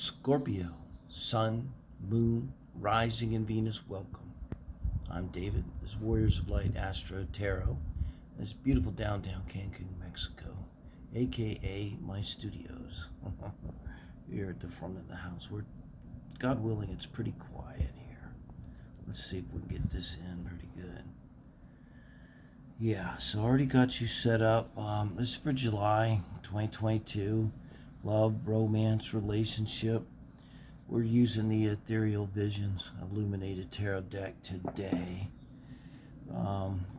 Scorpio, Sun, Moon, Rising, and Venus, welcome. I'm David. This is Warriors of Light Astro-Tarot. It's beautiful downtown Cancun, Mexico, aka my studios. Here at the front of the house. God willing, it's pretty quiet here. Let's see if we can get this in pretty good. Yeah, so I already got you set up. This is for July 2022. Love, romance, relationship. We're using the Ethereal Visions Illuminated Tarot deck today.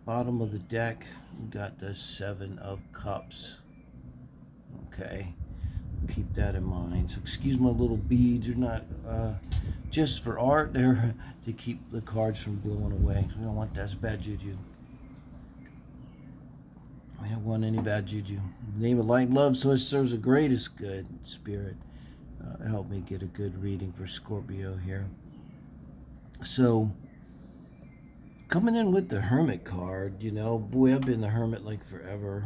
Bottom of the deck, we got the Seven of Cups. Okay, keep that in mind. So excuse my little beads. They're not just for art. They're to keep the cards from blowing away. We don't want that. That's bad juju. I don't want any bad juju. In the name of light and love, so it serves the greatest good. Spirit, help me get a good reading for Scorpio here. So, coming in with the Hermit card, you know, boy, I've been the Hermit like forever.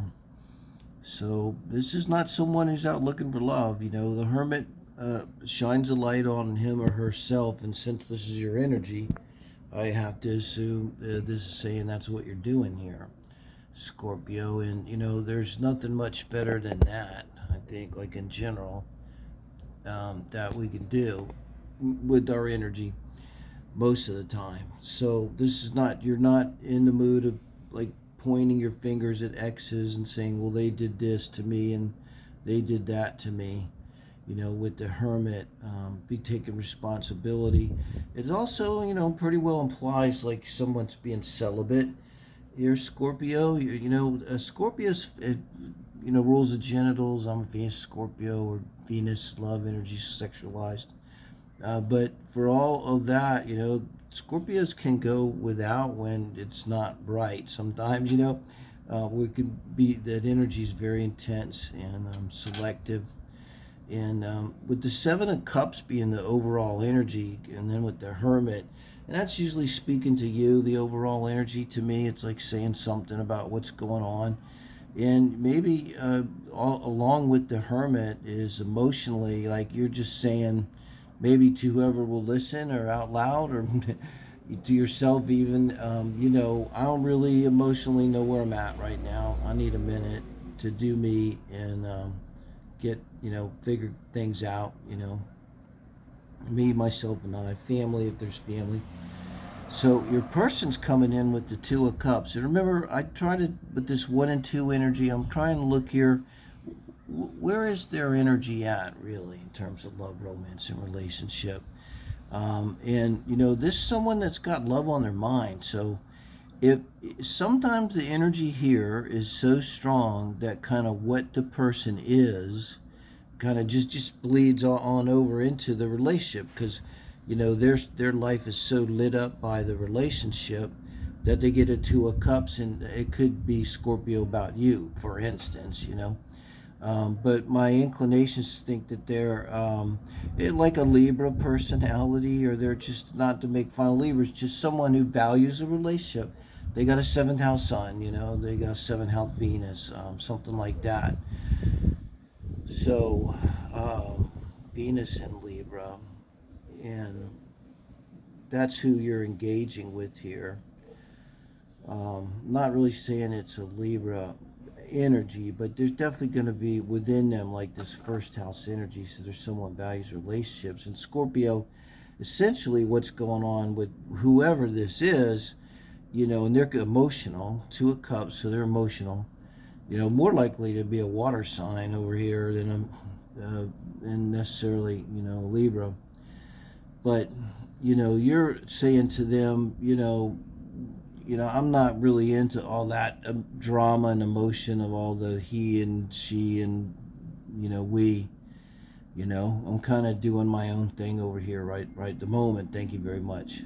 So, this is not someone who's out looking for love. You know, the Hermit shines a light on him or herself, and since this is your energy, I have to assume this is saying that's what you're doing here, Scorpio. And you know, there's nothing much better than that, I think, like in general, that we can do with our energy most of the time. So this is not, you're not in the mood of like pointing your fingers at exes and saying, well, they did this to me and they did that to me. You know, with the Hermit, be taking responsibility. It also, you know, pretty well implies like someone's being celibate. You're Scorpio. You know, Scorpios, you know, rules the genitals. I'm a Venus Scorpio, or Venus, love, energy, sexualized. But for all of that, you know, Scorpios can go without when it's not right. Sometimes, you know, we can be, that energy is very intense and selective. And with the Seven of Cups being the overall energy, and then with the Hermit, and that's usually speaking to you, the overall energy. To me, it's like saying something about what's going on. And maybe along with the Hermit is emotionally, like you're just saying, maybe to whoever will listen, or out loud, or to yourself even, you know, I don't really emotionally know where I'm at right now. I need a minute to do me and get, you know, figure things out, you know, me, myself, and I, family, if there's family. So your person's coming in with the Two of Cups. And remember, I try to, with this 1 and 2 energy, I'm trying to look here, where is their energy at, really, in terms of love, romance, and relationship? And, you know, this is someone that's got love on their mind. So if sometimes the energy here is so strong that kind of what the person is kind of just bleeds on over into the relationship, because you know their life is so lit up by the relationship that they get a Two of Cups. And it could be, Scorpio, about you, for instance, you know. But my inclinations think that they're like a Libra personality, or they're just, not to make fun of Libras, just someone who values a relationship. They got a 7th house Sun, you know, they got a 7th house Venus, something like that. So, Venus in Libra, and that's who you're engaging with here. Not really saying it's a Libra energy, but there's definitely going to be within them like this 1st house energy. So there's someone values relationships. And Scorpio, essentially what's going on with whoever this is, you know, and they're emotional, 2 of Cups, so they're emotional. You know, more likely to be a water sign over here than and necessarily, you know, Libra. But, you know, you're saying to them, you know, I'm not really into all that drama and emotion of all the he and she and, you know, we. You know, I'm kind of doing my own thing over here right at the moment. Thank you very much.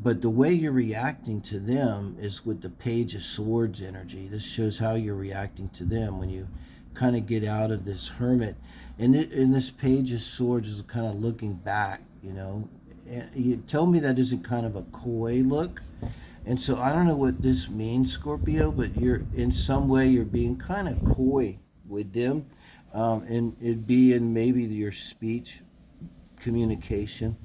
But the way you're reacting to them is with the Page of Swords energy. This shows how you're reacting to them when you kind of get out of this Hermit. And in this Page of Swords is kind of looking back, you know. And you tell me that isn't kind of a coy look. And so I don't know what this means, Scorpio, but you're, in some way, you're being kind of coy with them. And it'd be in maybe your speech communication,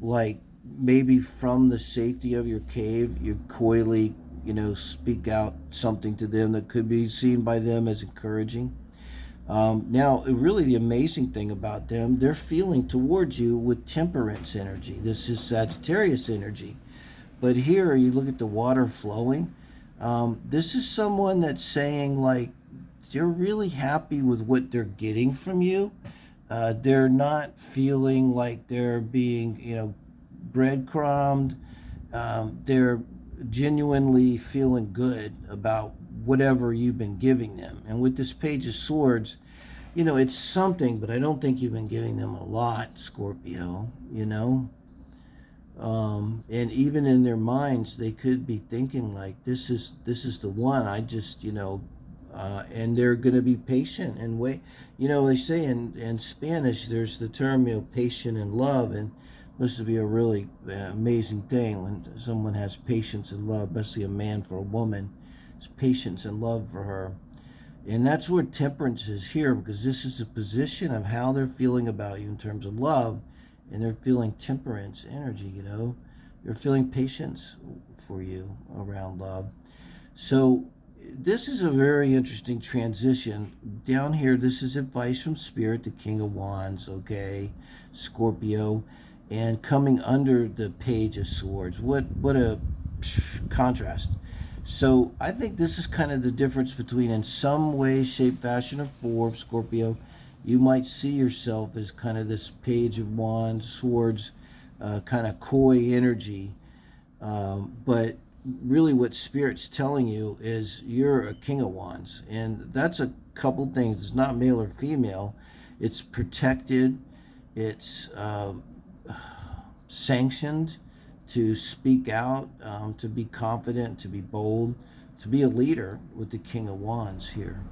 like maybe from the safety of your cave, you coyly, speak out something to them that could be seen by them as encouraging. Now, really, the amazing thing about them, they're feeling towards you with temperance energy. This is Sagittarius energy. But here, you look at the water flowing. This is someone that's saying, like, they're really happy with what they're getting from you. They're not feeling like they're being, breadcrumbed. They're genuinely feeling good about whatever you've been giving them. And with this Page of Swords, it's something, but I don't think you've been giving them a lot, Scorpio. And even in their minds, they could be thinking like, this is the one. I just, and they're going to be patient and wait. They say in Spanish, there's the term, patient and love, and this would be a really amazing thing when someone has patience and love, especially a man for a woman. It's patience and love for her. And that's where temperance is here, because this is a position of how they're feeling about you in terms of love, and they're feeling temperance energy, They're feeling patience for you around love. So this is a very interesting transition. Down here, this is advice from Spirit, the King of Wands, okay, Scorpio, and coming under the Page of Swords. What a contrast. So I think this is kind of the difference between, in some way, shape, fashion, or form, Scorpio, you might see yourself as kind of this Page of Wands, Swords, kind of coy energy. But really what Spirit's telling you is you're a King of Wands. And that's a couple things. It's not male or female. It's protected. It's sanctioned to speak out, to be confident, to be bold, to be a leader with the King of Wands here.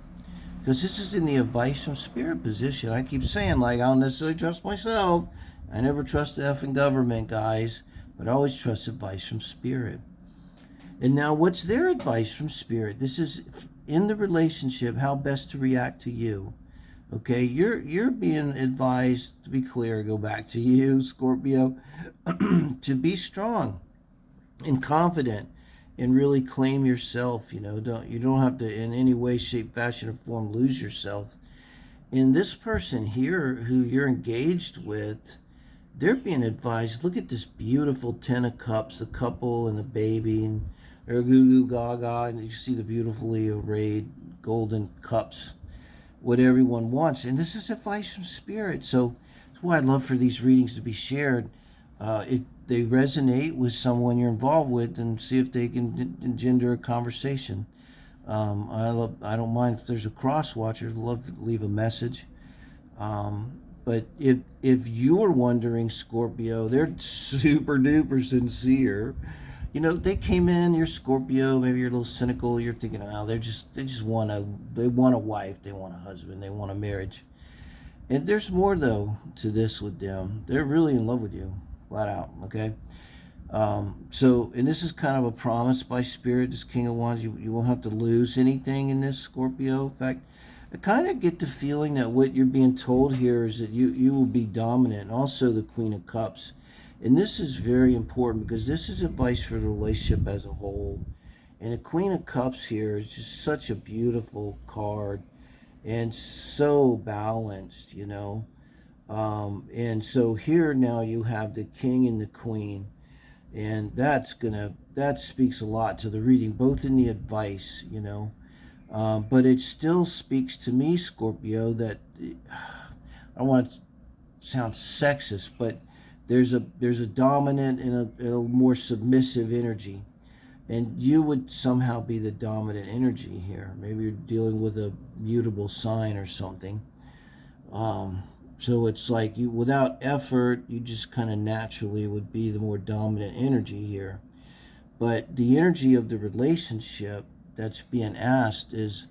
Because this is in the advice from Spirit position. I keep saying, like, I don't necessarily trust myself. I never trust the effing government, guys. But I always trust advice from Spirit. And now, what's their advice from Spirit? This is in the relationship, how best to react to you. Okay, you're being advised, to be clear, go back to you, Scorpio, to be strong and confident and really claim yourself. You don't have to in any way, shape, fashion, or form lose yourself. And this person here who you're engaged with, they're being advised, look at this beautiful Ten of Cups, the couple and the baby, and they're goo goo gaga, and you see the beautifully arrayed golden cups, what everyone wants. And this is advice from Spirit. So that's why I'd love for these readings to be shared. If they resonate with someone you're involved with, and see if they can engender a conversation. I don't mind if there's a cross watcher. I'd love to leave a message. But if you're wondering, Scorpio, they're super duper sincere. They came in, you're Scorpio, maybe you're a little cynical, you're thinking, oh, they just want a wife, they want a husband, they want a marriage. And there's more, though, to this with them. They're really in love with you, flat out, okay? And this is kind of a promise by Spirit, this King of Wands. You won't have to lose anything in this, Scorpio. In fact, I kind of get the feeling that what you're being told here is that you will be dominant. And also the Queen of Cups. And this is very important because this is advice for the relationship as a whole. And the Queen of Cups here is just such a beautiful card and so balanced, And so here now you have the King and the Queen. And that speaks a lot to the reading, both in the advice, but it still speaks to me, Scorpio, that I don't want to sound sexist, but there's a dominant and a more submissive energy, and you would somehow be the dominant energy here. Maybe you're dealing with a mutable sign or something. So it's like you, without effort, you just kind of naturally would be the more dominant energy here. But the energy of the relationship that's being asked is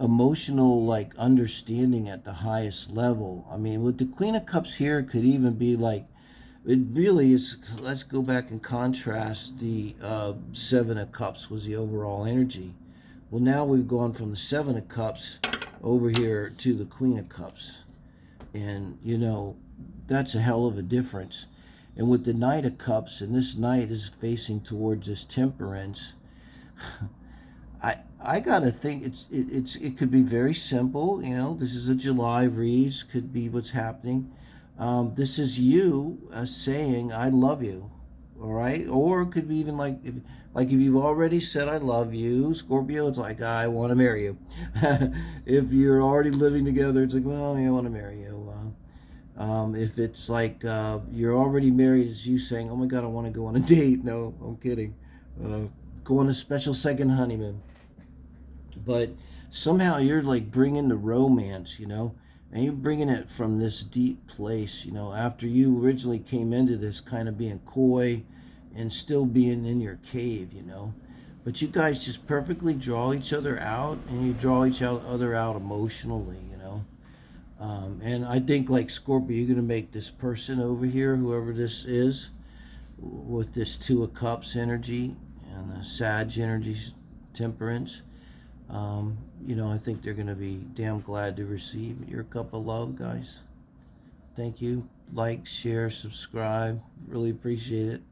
emotional, like, understanding at the highest level. I mean, with the Queen of Cups here, it could even be like, it really is. Let's go back and contrast. The Seven of Cups was the overall energy. Well, now we've gone from the Seven of Cups over here to the Queen of Cups. And, you know, that's a hell of a difference. And with the Knight of Cups, and this Knight is facing towards this Temperance, I gotta think it could be very simple. You know, this is a July reads, could be what's happening. This is you saying I love you, all right? Or it could be even like if you've already said I love you, Scorpio, it's like I want to marry you. If you're already living together, it's like, well, I want to marry you. If it's like you're already married, it's you saying, oh my God, I want to go on a date. No, I'm kidding. Go on a special second honeymoon. But somehow you're like bringing the romance, you know, and you're bringing it from this deep place, you know, after you originally came into this kind of being coy and still being in your cave, you know. But you guys just perfectly draw each other out, and you draw each other out emotionally, you know. And I think, like Scorpio, you're going to make this person over here, whoever this is, with this Two of Cups energy and the Sag energy, Temperance. You know, I think they're going to be damn glad to receive your cup of love, guys. Thank you. Like, share, subscribe. Really appreciate it.